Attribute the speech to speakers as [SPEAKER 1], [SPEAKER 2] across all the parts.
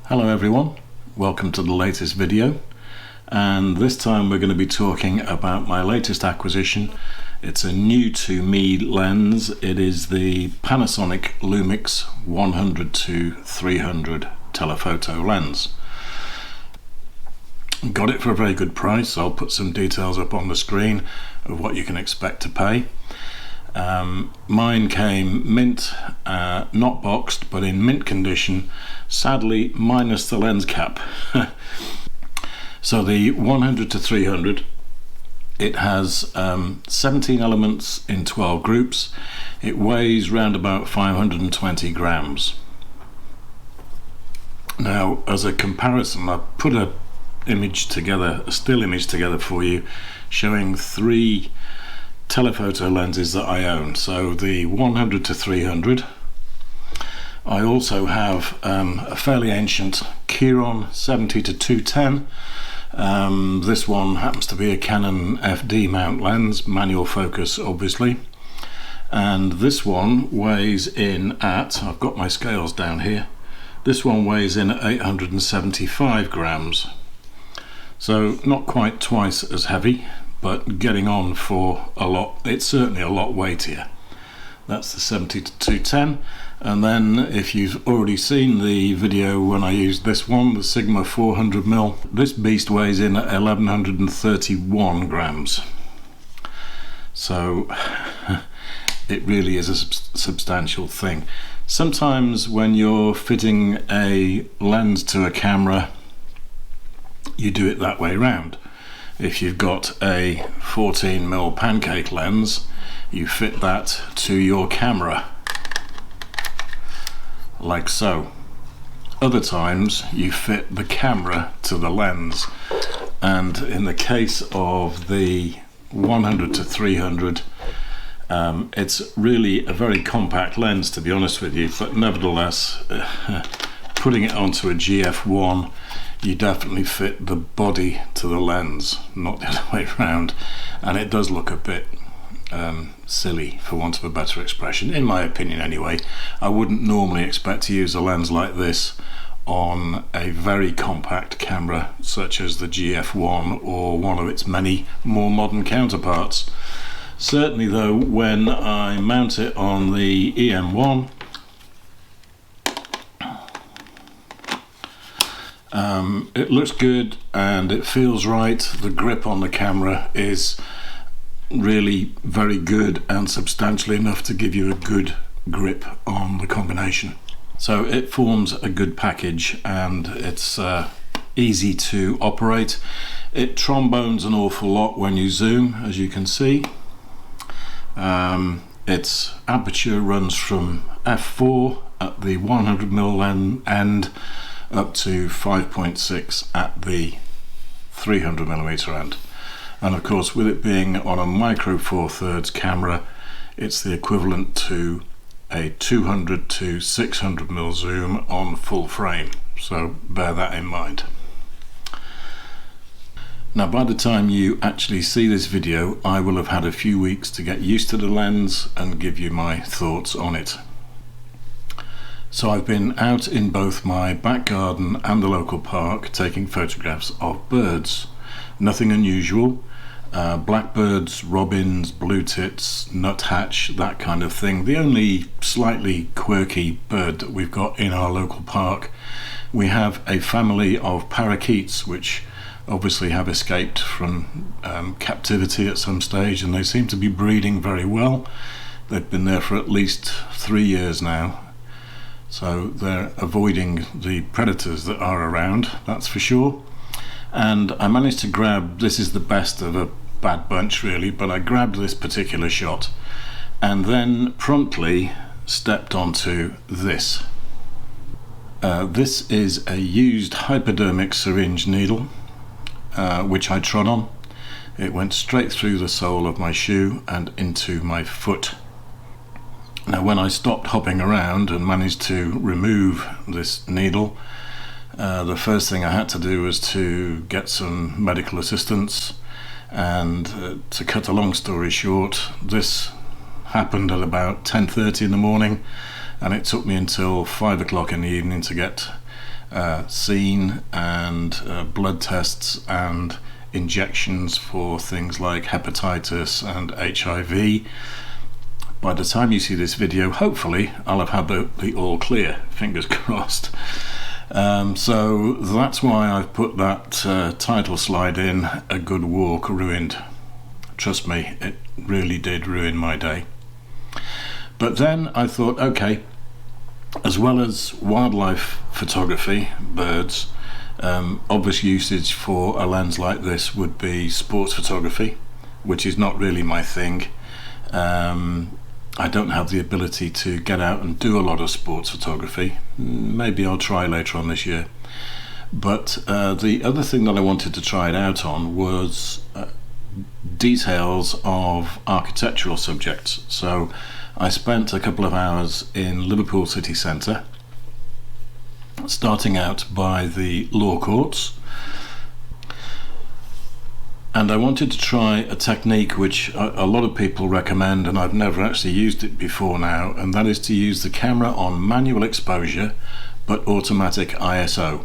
[SPEAKER 1] Hello everyone, welcome to the latest video, and this time we're going to be talking about my latest acquisition. It's a new to me lens. It is the Panasonic LUMIX 100-300 telephoto lens. Got it for a very good price. I'll put some details up on the screen of what you can expect to pay. Mine came mint, not boxed, but in mint condition, sadly minus the lens cap. So the 100-300, it has 17 elements in 12 groups. It weighs round about 520 grams. Now, as a comparison, I put a still image together for you, showing three telephoto lenses that I own. So the 100-300. I also have a fairly ancient Chiron 70-210. This one happens to be a Canon FD mount lens, manual focus obviously, and this one weighs in at, I've got my scales down here, this one weighs in at 875 grams. So not quite twice as heavy, but getting on for a lot. It's certainly a lot weightier. That's the 70-210. And then if you've already seen the video when I used this one, the Sigma 400mm, this beast weighs in at 1131 grams. So it really is a substantial thing. Sometimes when you're fitting a lens to a camera, you do it that way round. If you've got a 14mm pancake lens, you fit that to your camera, like so. Other times you fit the camera to the lens, and in the case of the 100-300, it's really a very compact lens, to be honest with you, but nevertheless, putting it onto a GF1, you definitely fit the body to the lens, not the other way around, and it does look a bit silly, for want of a better expression, in my opinion anyway. I wouldn't normally expect to use a lens like this on a very compact camera such as the GF1 or one of its many more modern counterparts. Certainly though, when I mount it on the EM1, it looks good and it feels right. The grip on the camera is really very good and substantial enough to give you a good grip on the combination. So it forms a good package, and it's easy to operate. It trombones an awful lot when you zoom, as you can see. Its aperture runs from f4 at the 100mm end up to 5.6 at the 300mm end, and of course with it being on a micro 4/3 camera, it's the equivalent to a 200-600mm zoom on full frame, so bear that in mind. Now by the time you actually see this video, I will have had a few weeks to get used to the lens and give you my thoughts on it. So I've been out in both my back garden and the local park taking photographs of birds. Nothing unusual. Blackbirds, robins, blue tits, nuthatch, that kind of thing. The only slightly quirky bird that we've got in our local park, we have a family of parakeets which obviously have escaped from captivity at some stage, and they seem to be breeding very well. They've been there for at least 3 years now. So they're avoiding the predators that are around, that's for sure. And I managed to grab, this is the best of a bad bunch really, but I grabbed this particular shot and then promptly stepped onto this. This is a used hypodermic syringe needle, which I trod on. It went straight through the sole of my shoe and into my foot. Now when I stopped hopping around and managed to remove this needle, the first thing I had to do was to get some medical assistance, and to cut a long story short, this happened at about 10:30 in the morning, and it took me until 5 o'clock in the evening to get seen, and blood tests and injections for things like hepatitis and HIV. By the time you see this video, hopefully I'll have had the all clear, fingers crossed. So that's why I've put that title slide in, A Good Walk Ruined. Trust me, it really did ruin my day. But then I thought, okay, as well as wildlife photography, birds, obvious usage for a lens like this would be sports photography, which is not really my thing. I don't have the ability to get out and do a lot of sports photography. Maybe I'll try later on this year. But the other thing that I wanted to try it out on was details of architectural subjects. So I spent a couple of hours in Liverpool city centre, starting out by the law courts, and I wanted to try a technique which a lot of people recommend, and I've never actually used it before now, and that is to use the camera on manual exposure but automatic ISO.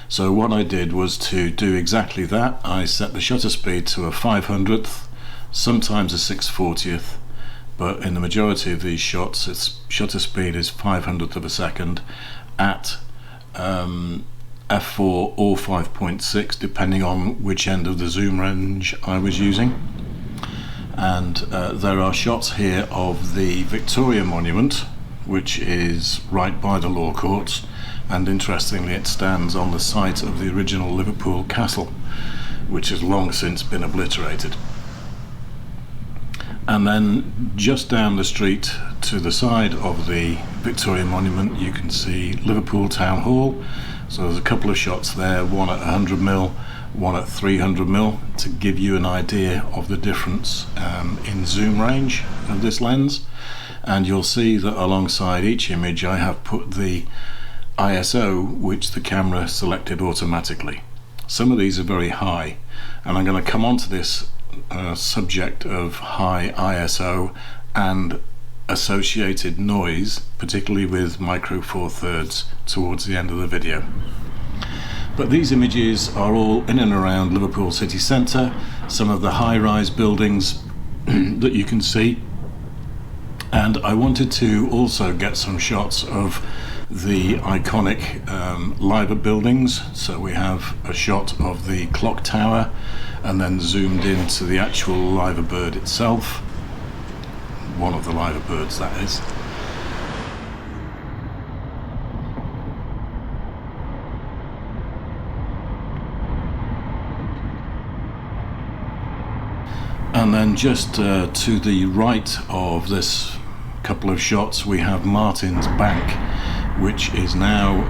[SPEAKER 1] So what I did was to do exactly that. I set the shutter speed to a 500th, sometimes a 640th, but in the majority of these shots its shutter speed is 500th of a second at f4 or 5.6, depending on which end of the zoom range I was using. And there are shots here of the Victoria Monument, which is right by the law courts, and interestingly it stands on the site of the original Liverpool Castle, which has long since been obliterated. And then just down the street to the side of the Victoria Monument you can see Liverpool Town Hall. So there's a couple of shots there, one at 100mm, one at 300mm, to give you an idea of the difference in zoom range of this lens. And you'll see that alongside each image I have put the ISO which the camera selected automatically. Some of these are very high, and I'm going to come on to this subject of high ISO and associated noise, particularly with micro four thirds, towards the end of the video. But these images are all in and around Liverpool city centre, some of the high-rise buildings that you can see, and I wanted to also get some shots of the iconic Liver buildings. So we have a shot of the clock tower and then zoomed into the actual Liver bird itself, one of the Liver birds that is. And then just to the right of this couple of shots we have Martin's Bank, which is now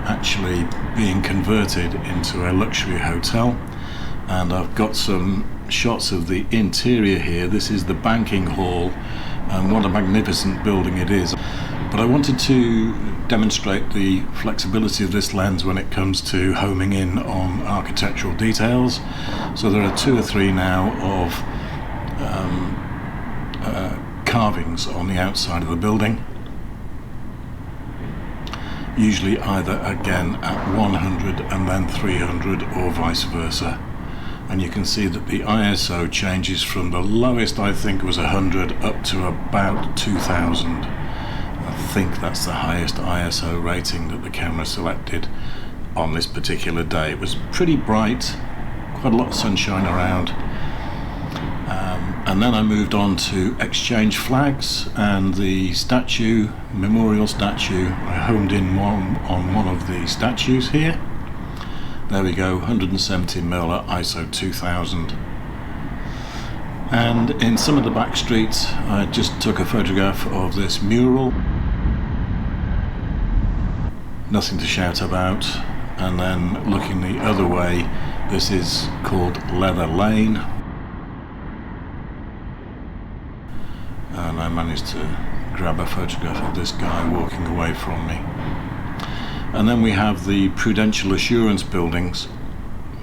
[SPEAKER 1] actually being converted into a luxury hotel. And I've got some shots of the interior here. This is the banking hall, and what a magnificent building it is. But I wanted to demonstrate the flexibility of this lens when it comes to homing in on architectural details. So there are 2 or 3 now of carvings on the outside of the building, usually either again at 100 and then 300 or vice versa. And you can see that the ISO changes from the lowest, I think was 100, up to about 2000. I think that's the highest ISO rating that the camera selected on this particular day. It was pretty bright, quite a lot of sunshine around. And then I moved on to exchange flags and the statue, memorial statue. I homed in on one of the statues here. There we go, 170mm at ISO 2000. And in some of the back streets I just took a photograph of this mural. Nothing to shout about. And then looking the other way, this is called Leather Lane. And I managed to grab a photograph of this guy walking away from me. And then we have the Prudential Assurance buildings,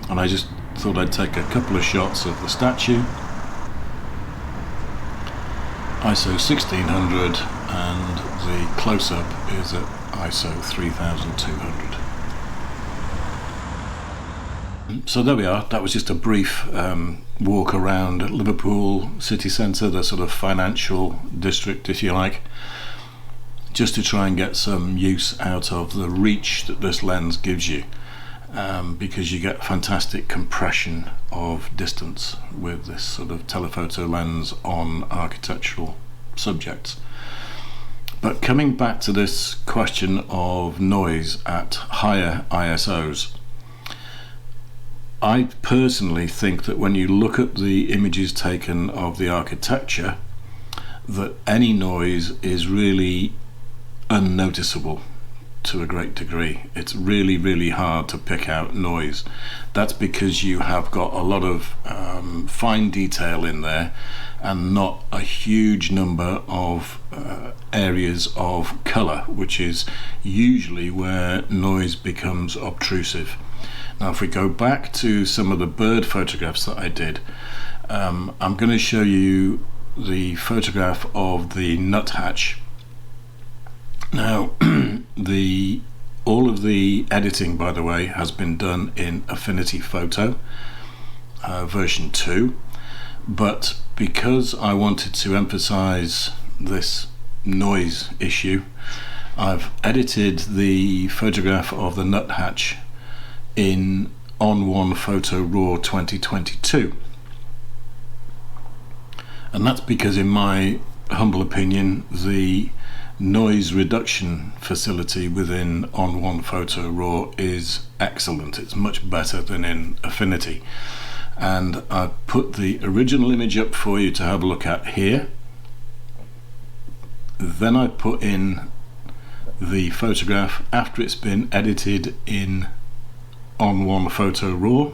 [SPEAKER 1] and I just thought I'd take a couple of shots of the statue, ISO 1600, and the close-up is at ISO 3200. So there we are. That was just a brief walk around Liverpool city centre, the sort of financial district, if you like, just to try and get some use out of the reach that this lens gives you, because you get fantastic compression of distance with this sort of telephoto lens on architectural subjects. But coming back to this question of noise at higher ISOs, I personally think that when you look at the images taken of the architecture, that any noise is really unnoticeable to a great degree. It's really, really hard to pick out noise. That's because you have got a lot of fine detail in there and not a huge number of areas of colour, which is usually where noise becomes obtrusive. Now, if we go back to some of the bird photographs that I did, I'm going to show you the photograph of the nuthatch. Now, all of the editing, by the way, has been done in Affinity Photo version 2, but because I wanted to emphasize this noise issue, I've edited the photograph of the nuthatch in On1 Photo Raw 2022, and that's because, in my humble opinion, the noise reduction facility within On1 Photo Raw is excellent. It's much better than in Affinity, and I've put the original image up for you to have a look at here. Then I put in the photograph after it's been edited in On1 Photo Raw,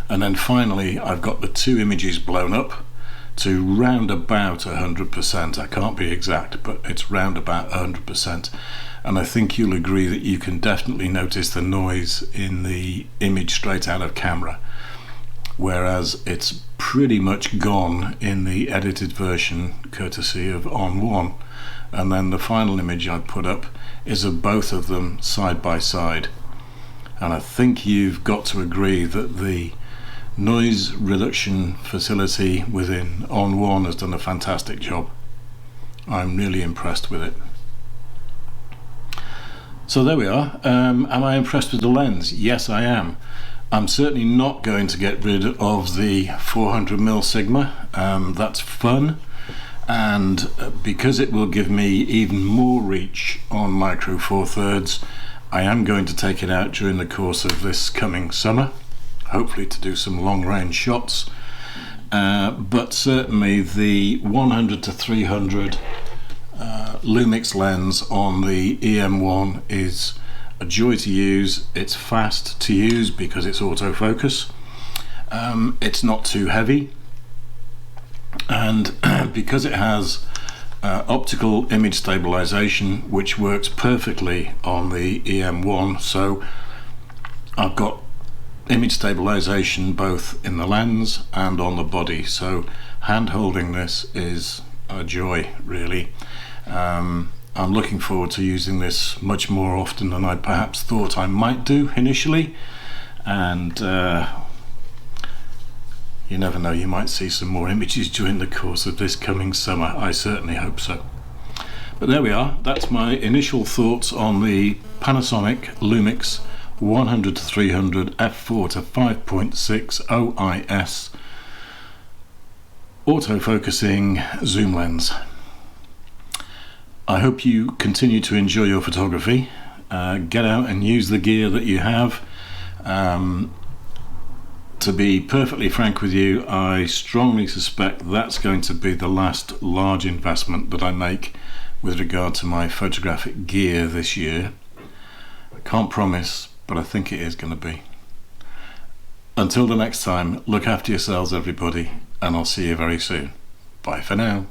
[SPEAKER 1] and then finally I've got the two images blown up to round about 100%. I can't be exact, but it's round about 100%, and I think you'll agree that you can definitely notice the noise in the image straight out of camera, whereas it's pretty much gone in the edited version courtesy of On1. And then the final image I put up is of both of them side by side, and I think you've got to agree that the noise reduction facility within On1 has done a fantastic job. I'm really impressed with it. So there we are. Am I impressed with the lens? Yes, I am. I'm certainly not going to get rid of the 400mm Sigma. That's fun, and because it will give me even more reach on micro four thirds, I am going to take it out during the course of this coming summer, hopefully to do some long range shots, but certainly the 100 to 300 LUMIX lens on the EM1 is a joy to use. It's fast to use because it's autofocus, it's not too heavy, and because it has optical image stabilization, which works perfectly on the EM1, so I've got image stabilization both in the lens and on the body, so hand holding this is a joy, really. I'm looking forward to using this much more often than I perhaps thought I might do initially, and you never know, you might see some more images during the course of this coming summer. I certainly hope so. But there we are. That's my initial thoughts on the Panasonic LUMIX 100 to 300 f4 to 5.6 OIS autofocusing zoom lens. I hope you continue to enjoy your photography. Get out and use the gear that you have. To be perfectly frank with you, I strongly suspect that's going to be the last large investment that I make with regard to my photographic gear this year. I can't promise, but I think it is going to be. Until the next time, look after yourselves, everybody, and I'll see you very soon. Bye for now.